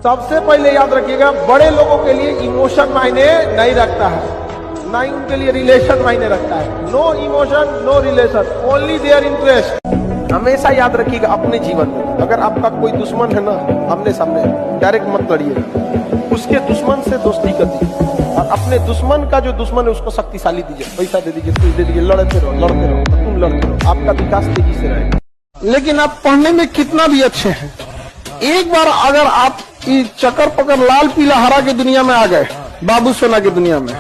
सबसे पहले याद रखिएगा, बड़े लोगों के लिए इमोशन मायने नहीं रखता है, ना ही उनके लिए रिलेशन मायने रखता है। No emotion no relation, only their interest. हमेशा याद रखिएगा अपने जीवन में, अगर आपका कोई दुश्मन है ना, आमने सामने डायरेक्ट मत लड़िएगा, उसके दुश्मन से दोस्ती कर दीजिए, और अपने दुश्मन का जो दुश्मन है उसको शक्तिशाली दीजिए, पैसा दे दीजिए, कुछ दे दीजिए, लड़ते रहो, तुम लड़ते रहो, आपका विकास तेजी से रहेगा। लेकिन आप पढ़ने में कितना भी अच्छे हैं, एक बार अगर आप चक्कर पकड़ लाल पीला हरा की दुनिया में आ गए, बाबू सोना की दुनिया में,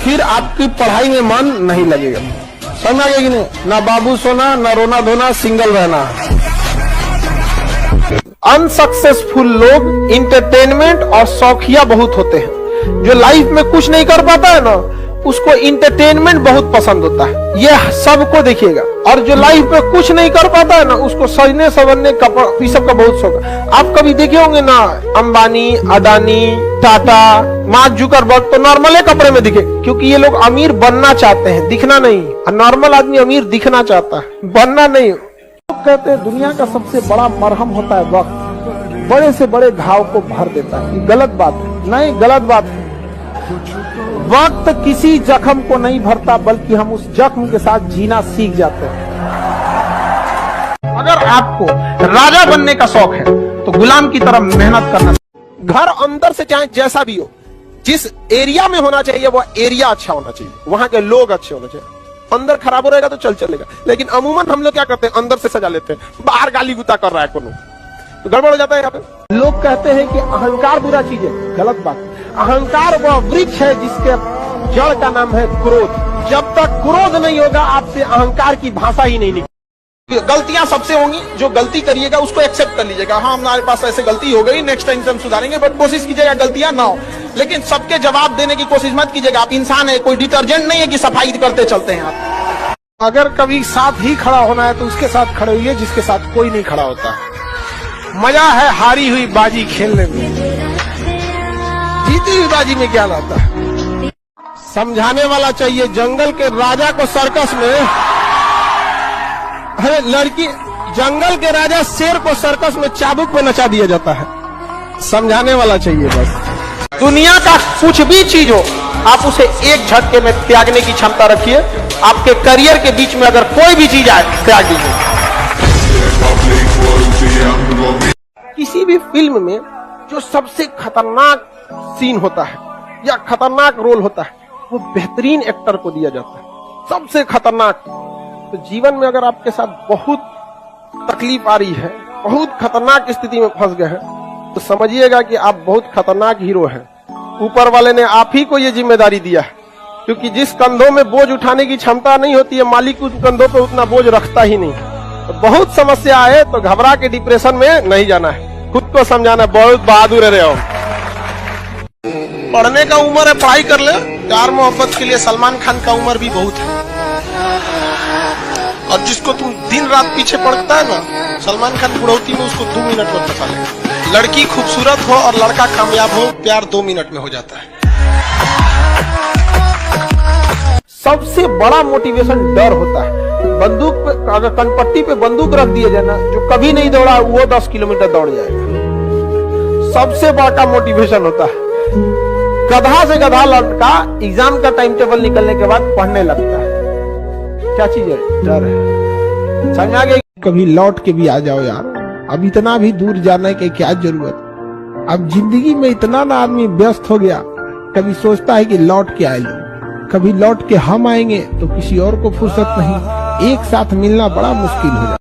फिर आपकी पढ़ाई में मन नहीं लगेगा। समझ आ गया कि नहीं? ना बाबू सोना, ना रोना धोना, सिंगल रहना। अनसक्सेसफुल लोग इंटरटेनमेंट और शौकिया बहुत होते हैं। जो लाइफ में कुछ नहीं कर पाता है ना, उसको इंटरटेनमेंट बहुत पसंद होता है, यह सबको देखिएगा। और जो लाइफ में कुछ नहीं कर पाता है ना, उसको सजने संवरने ये सब का बहुत शौक है। आप कभी देखे होंगे ना, अंबानी, अडानी, टाटा, मार्क जुकरबर्ग तो नॉर्मल कपड़े में दिखे, क्योंकि ये लोग अमीर बनना चाहते हैं, दिखना नहीं। नॉर्मल आदमी अमीर दिखना चाहता है, बनना नहीं। लोग कहते हैं दुनिया का सबसे बड़ा मरहम होता है वक्त, बड़े से बड़े घाव को भर देता है। गलत बात है, नहीं गलत बात है। वक्त किसी जख्म को नहीं भरता, बल्कि हम उस जख्म के साथ जीना सीख जाते हैं। अगर आपको राजा बनने का शौक है तो गुलाम की तरह मेहनत करना। घर अंदर से चाहे जैसा भी हो, जिस एरिया में होना चाहिए वो एरिया अच्छा होना चाहिए, वहां के लोग अच्छे होने चाहिए। अंदर खराब हो रहेगा तो चलेगा, लेकिन अमूमन हम लोग क्या करते हैं, अंदर से सजा लेते हैं, बाहर गाली गुता कर रहा है कोनो, तो गड़बड़ हो जाता है। यहाँ पे लोग कहते हैं कि अहंकार बुरा चीज है, गलत बात। अहंकार वह वृक्ष है जिसके जड़ का नाम है क्रोध। जब तक क्रोध नहीं होगा, आपसे अहंकार की भाषा ही नहीं निकलेगी। गलतियां सबसे होंगी, जो गलती करिएगा उसको एक्सेप्ट कर लीजिएगा, हाँ हमारे पास ऐसे गलती हो गई, नेक्स्ट टाइम से हम सुधारेंगे, बट कोशिश कीजिएगा गलतियां ना हो। लेकिन सबके जवाब देने की कोशिश मत कीजिएगा, आप इंसान है, कोई डिटर्जेंट नहीं है कि सफाई करते चलते हैं आप। अगर कभी साथ ही खड़ा होना है तो उसके साथ खड़े हुए जिसके साथ कोई नहीं खड़ा होता। मजा है हारी हुई बाजी खेलने में, जीती हुई बाजी में क्या लाता है। समझाने वाला चाहिए, जंगल के राजा को सर्कस में, अरे लड़की, जंगल के राजा शेर को सर्कस में चाबुक पे नचा दिया जाता है। समझाने वाला चाहिए बस। दुनिया का कुछ भी चीज हो, आप उसे एक झटके में त्यागने की क्षमता रखिए। आपके करियर के बीच में अगर कोई भी चीज आए, त्याग दीजिए। किसी भी फिल्म में जो सबसे खतरनाक सीन होता है या खतरनाक रोल होता है, वो बेहतरीन एक्टर को दिया जाता है, सबसे खतरनाक। तो जीवन में अगर आपके साथ बहुत तकलीफ आ रही है, बहुत खतरनाक स्थिति में फंस गए हैं, तो समझिएगा कि आप बहुत खतरनाक हीरो हैं। ऊपर वाले ने आप ही को ये जिम्मेदारी दिया है, क्योंकि जिस कंधों में बोझ उठाने की क्षमता नहीं होती है, मालिक उस कंधों पे उतना बोझ रखता ही नहीं। तो बहुत समस्या आए तो घबरा के डिप्रेशन में नहीं जाना है, खुद को समझाना। बहुत बहादुर रहे हो। पढ़ने का उम्र है, पढ़ाई कर ले। प्यार मोहब्बत के लिए सलमान खान का उम्र भी बहुत है, और जिसको तुम दिन रात पीछे पड़ता है ना, सलमान खान बुढ़ौती में उसको 2 मिनट में फंसा लेगा। लड़की खूबसूरत हो और लड़का कामयाब हो, प्यार 2 मिनट में हो जाता है। सबसे बड़ा मोटिवेशन डर होता है। बंदूक पे अगर कनपट्टी पे बंदूक रख दिए जाए ना, जो कभी नहीं दौड़ा वो 10 किलोमीटर दौड़ जाएगा। सबसे बड़ा मोटिवेशन होता है। गधा से गधा लड़का एग्जाम का टाइम टेबल निकलने के बाद पढ़ने लगता है। क्या चीज है? डर है। समझ आ गया? कभी लौट के भी आ जाओ यार, अब इतना भी दूर जाने की क्या जरूरत। अब जिंदगी में इतना ना आदमी व्यस्त हो गया, कभी सोचता है कि लौट के आए लोग, कभी लौट के हम आएंगे तो किसी और को फुर्सत नहीं। एक साथ मिलना बड़ा मुश्किल हो जाता है।